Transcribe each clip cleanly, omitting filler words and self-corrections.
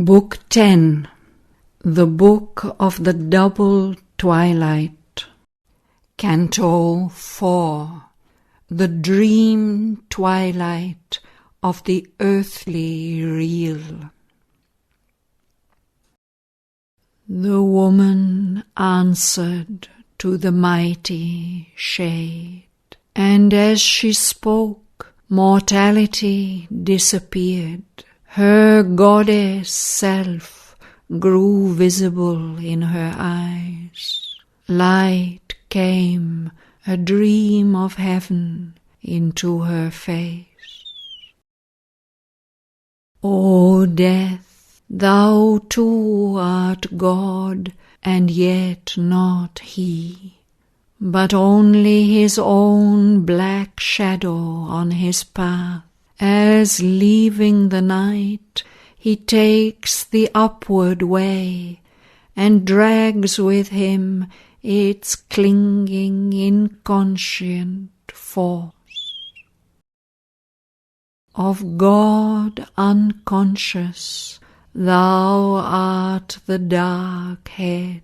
Book 10. The Book of the Double Twilight. Canto 4. The Dream Twilight of the Earthly Real. The woman answered to the mighty shade, and as she spoke, mortality disappeared. Her goddess self grew visible in her eyes. Light came, a dream of heaven, into her face. O death, thou too art God, and yet not he, but only his own black shadow on his path, as leaving the night he takes the upward way, and drags with him its clinging inconscient force. Of God unconscious, thou art the dark head.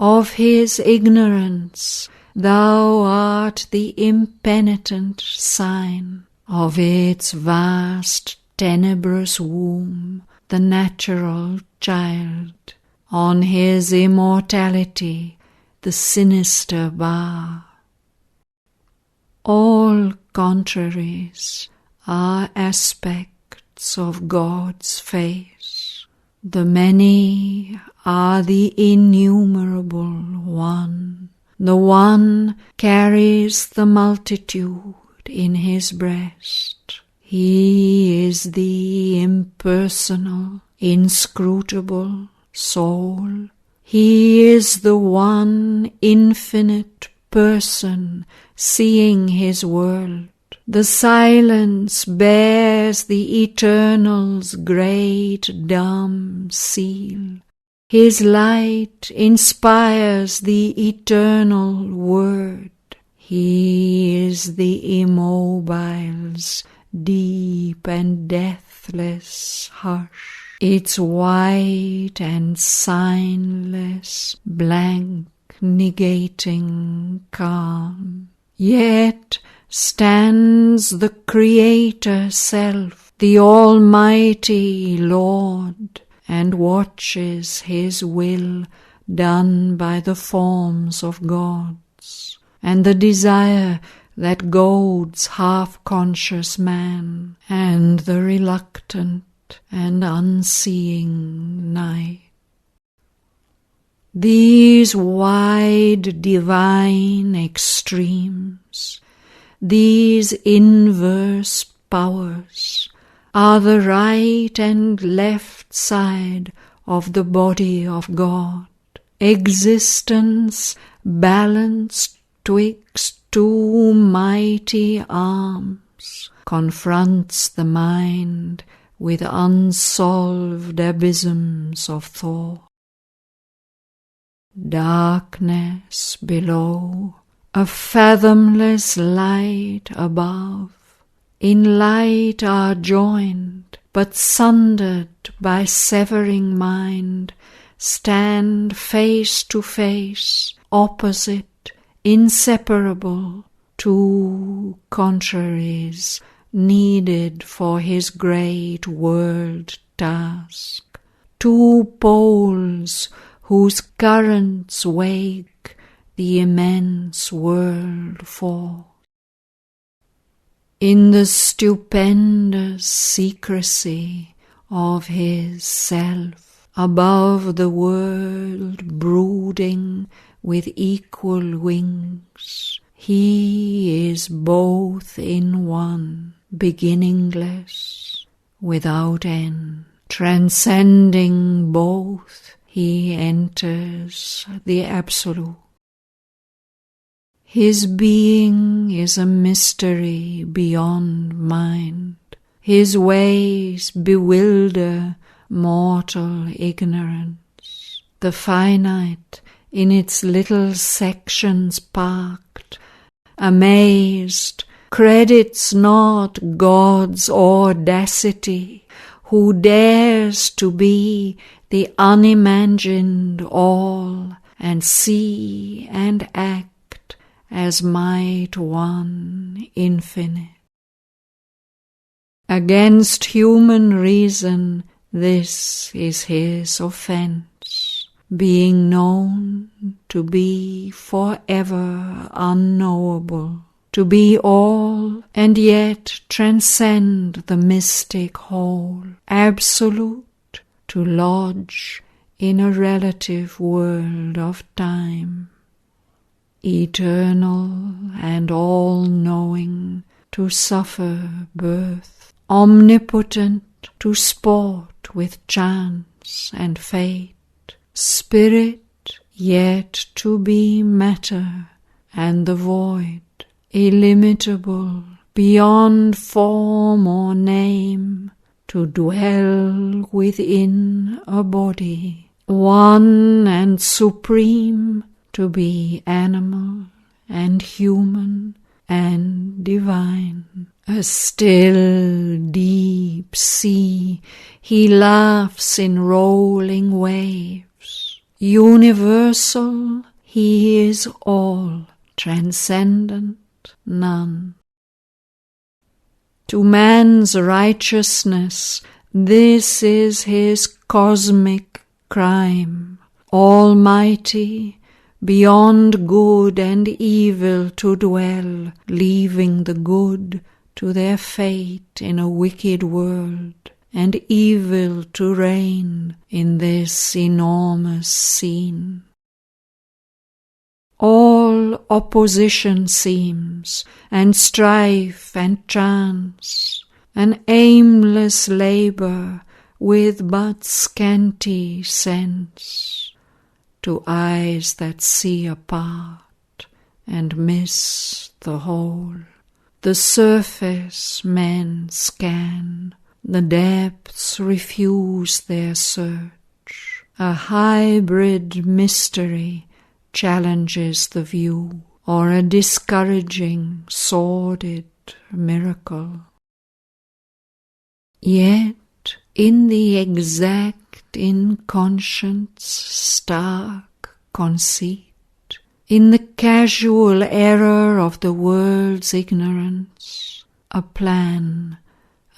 Of his ignorance, thou art the impenitent sign. Of its vast tenebrous womb, the natural child. On his immortality, the sinister bar. All contraries are aspects of God's face. The many are the innumerable one. The one carries the multitude in his breast. He is the impersonal, inscrutable soul. He is the one infinite person seeing his world. The silence bears the eternal's great dumb seal. His light inspires the eternal word. He is the immobile's deep and deathless hush, its white and signless blank negating calm. Yet stands the Creator Self, the Almighty Lord, and watches his will done by the forms of gods, and the desire that goads half-conscious man, and the reluctant and unseeing night. These wide divine extremes, these inverse powers, are the right and left side of the body of God. Existence balanced twixt two mighty arms confronts the mind with unsolved abysms of thought. Darkness below, a fathomless light above. In light are joined, but sundered by severing mind, stand face to face, opposite, inseparable, two contraries needed for his great world task, two poles whose currents wake the immense world forth. In the stupendous secrecy of his self, above the world brooding with equal wings, he is both in one, beginningless, without end. Transcending both, he enters the Absolute. His being is a mystery beyond mind. His ways bewilder mortal ignorance. The finite, in its little sections parked, amazed, credits not God's audacity, who dares to be the unimagined all, and see and act as might one infinite. Against human reason this is his offence, being known to be forever unknowable, to be all and yet transcend the mystic whole, absolute, to lodge in a relative world of time, eternal and all-knowing, to suffer birth, omnipotent, to sport with chance and fate, spirit yet to be matter and the void, illimitable, beyond form or name, to dwell within a body, one and supreme, to be animal and human and divine. A still deep sea, he laughs in rolling waves. Universal, he is all, transcendent, none. To man's righteousness, this is his cosmic crime, almighty, beyond good and evil to dwell, leaving the good to their fate in a wicked world, and evil to reign in this enormous scene. All opposition seems, and strife and chance, an aimless labour with but scanty sense, to eyes that see a part and miss the whole. The surface men scan, the depths refuse their search. A hybrid mystery challenges the view, or a discouraging, sordid miracle. Yet in the exact inconscience stark conceit, in the casual error of the world's ignorance, a plan,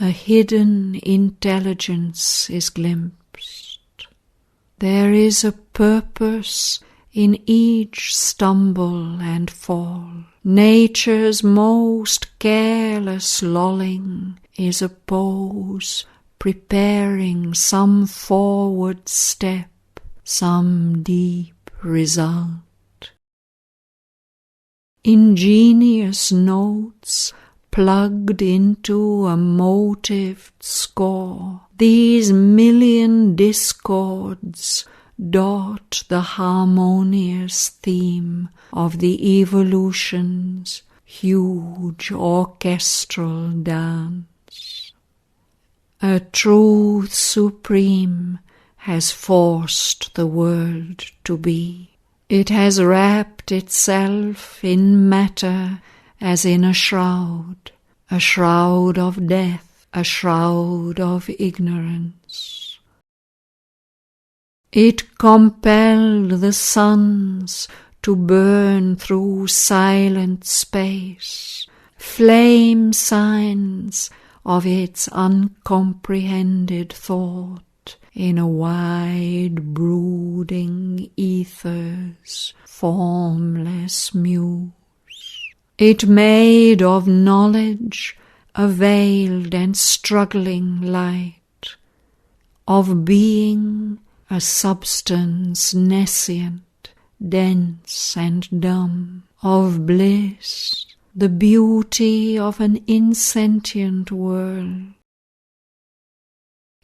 a hidden intelligence is glimpsed. There is a purpose in each stumble and fall. Nature's most careless lolling is a pose preparing some forward step, some deep result. Ingenious notes plugged into a motived score, these million discords dot the harmonious theme of the evolution's huge orchestral dance. A truth supreme has forced the world to be. It has wrapped itself in matter as in a shroud of death, a shroud of ignorance. It compelled the suns to burn through silent space, flame signs of its uncomprehended thought, in a wide brooding ether's formless muse. It made of knowledge a veiled and struggling light, of being a substance nescient, dense and dumb, of bliss the beauty of an insentient world.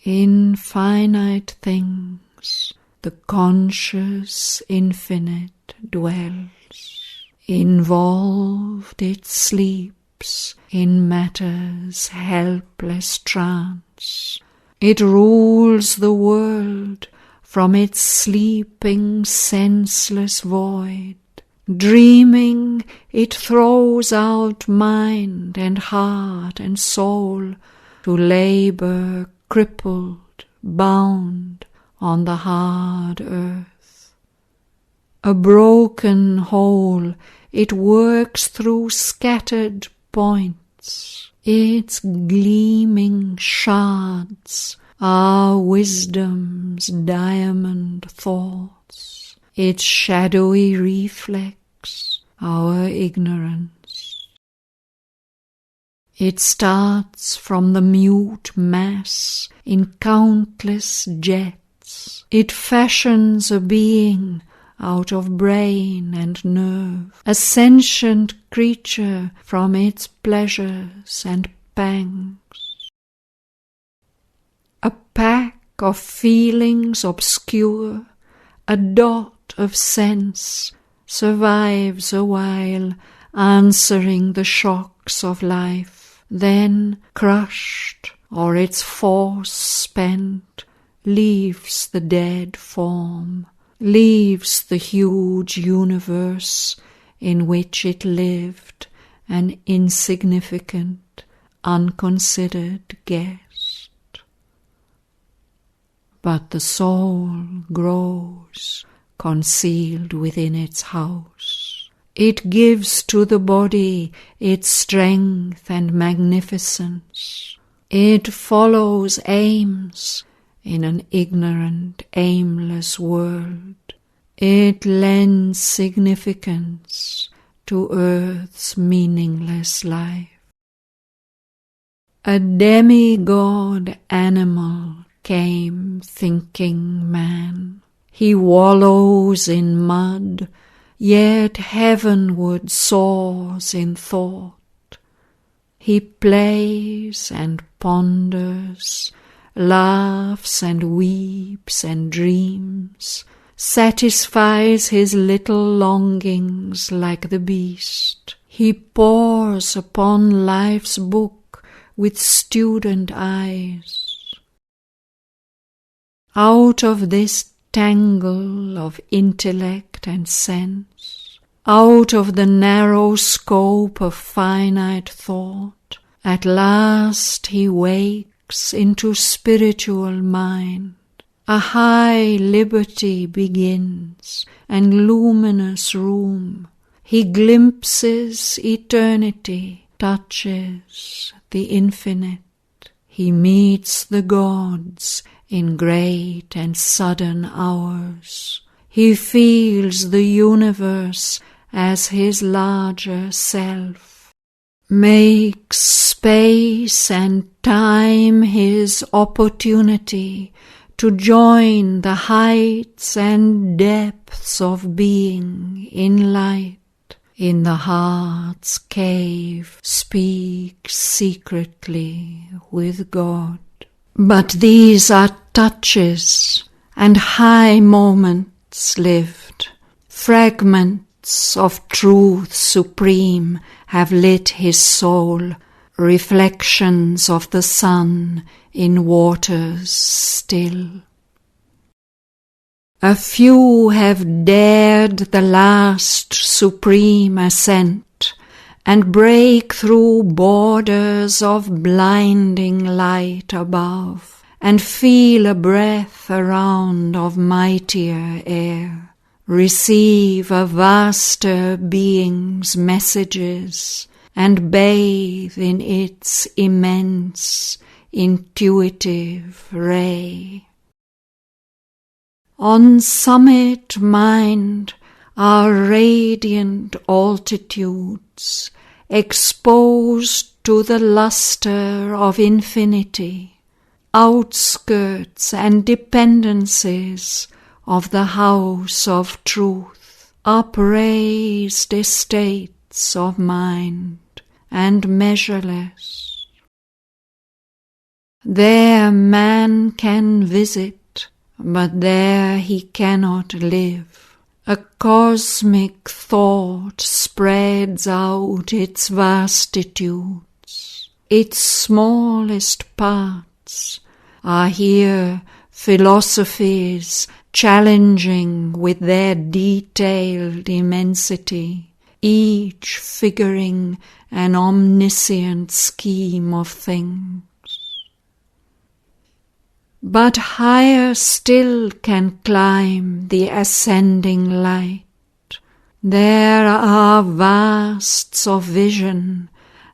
In finite things the conscious infinite dwells. Involved it sleeps in matter's helpless trance. It rules the world from its sleeping senseless void. Dreaming it throws out mind and heart and soul to labour crippled, bound on the hard earth. A broken whole, it works through scattered points. Its gleaming shards are wisdom's diamond thoughts. Its shadowy reflex, our ignorance. It starts from the mute mass in countless jets. It fashions a being out of brain and nerve, a sentient creature from its pleasures and pangs. A pack of feelings obscure, a dot of sense, survives a while, answering the shocks of life, then, crushed or its force spent, leaves the dead form, leaves the huge universe in which it lived, an insignificant, unconsidered guest. But the soul grows, concealed within its house. It gives to the body its strength and magnificence. It follows aims in an ignorant, aimless world. It lends significance to earth's meaningless life. A demigod animal came thinking man. He wallows in mud, yet heavenward soars in thought. He plays and ponders, laughs and weeps and dreams, satisfies his little longings like the beast. He pores upon life's book with student eyes. Out of this tangle of intellect and sense, out of the narrow scope of finite thought, at last he wakes into spiritual mind. A high liberty begins, and luminous room. He glimpses eternity, touches the infinite. He meets the gods in great and sudden hours. He feels the universe as his larger self, makes space and time his opportunity to join the heights and depths of being in light. In the heart's cave speaks secretly with God. But these are touches and high moments lived. Fragments of truth supreme have lit his soul, reflections of the sun in waters still. A few have dared the last supreme ascent, and break through borders of blinding light above, and feel a breath around of mightier air, receive a vaster being's messages, and bathe in its immense, intuitive ray. On summit mind are radiant altitudes, exposed to the luster of infinity, outskirts and dependencies of the house of truth, upraised estates of mind and measureless. There man can visit, but there he cannot live. A cosmic thought spreads out its vastitudes. Its smallest parts are here philosophies challenging with their detailed immensity, each figuring an omniscient scheme of things. but higher still can climb the ascending light. There are vasts of vision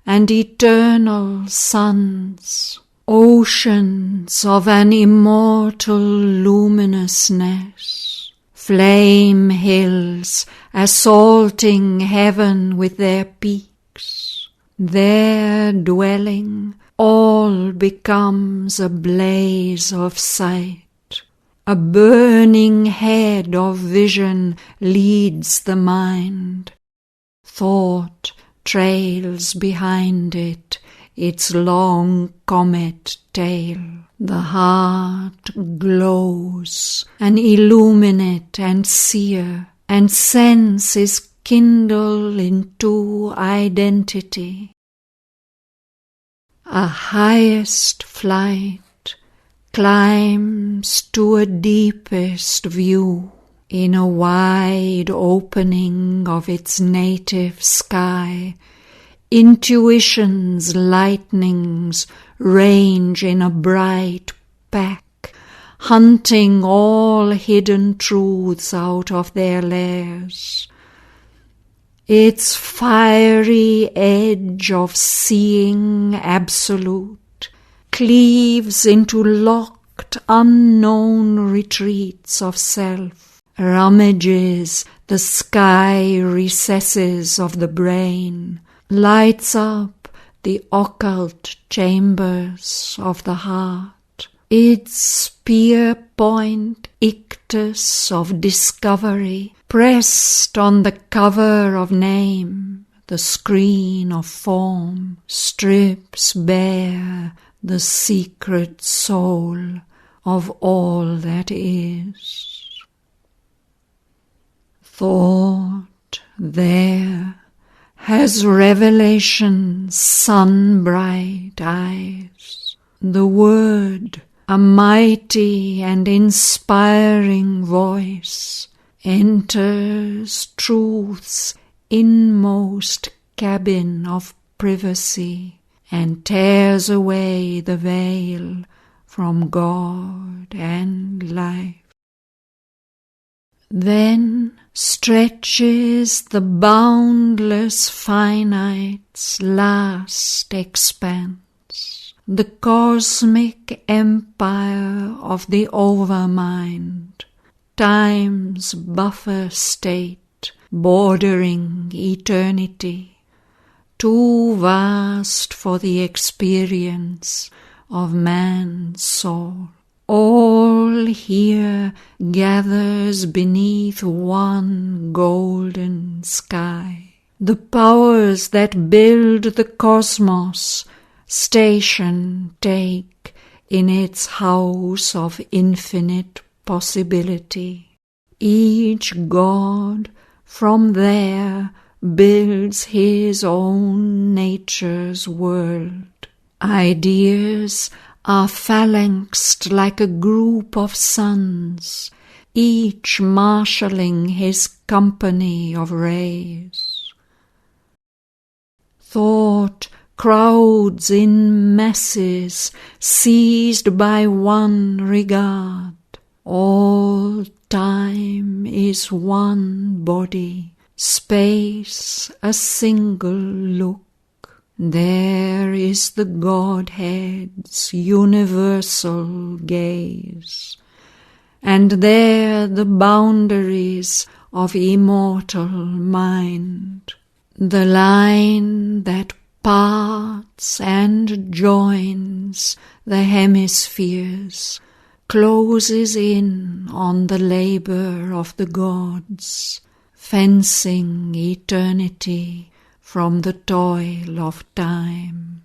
and eternal suns, oceans of an immortal luminousness, flame hills assaulting heaven with their peaks. There dwelling, all becomes a blaze of sight. A burning head of vision leads the mind. Thought trails behind it its long comet tail. The heart glows, an illuminate and seer, and sense is kindled into identity. A highest flight climbs to a deepest view in a wide opening of its native sky. Intuition's lightnings range in a bright pack, hunting all hidden truths out of their lairs. Its fiery edge of seeing absolute cleaves into locked, unknown retreats of self, rummages the sky recesses of the brain, lights up the occult chambers of the heart. Its spear-point ictus of discovery, pressed on the cover of name, the screen of form, strips bare the secret soul of all that is. Thought there has revelation's sun-bright eyes. The word, a mighty and inspiring voice, enters truth's inmost cabin of privacy and tears away the veil from God and life. Then stretches the boundless finite's last expanse, the cosmic empire of the overmind, time's buffer state bordering eternity, too vast for the experience of man's soul. All here gathers beneath one golden sky. The powers that build the cosmos station take in its house of infinite possibility. Each god from there builds his own nature's world. Ideas are phalanxed like a group of suns, each marshalling his company of rays. Thought crowds in masses, seized by one regard. All time is one body, space a single look. There is the Godhead's universal gaze, and there the boundaries of immortal mind. The line that parts and joins the hemispheres closes in on the labor of the gods, fencing eternity from the toil of time.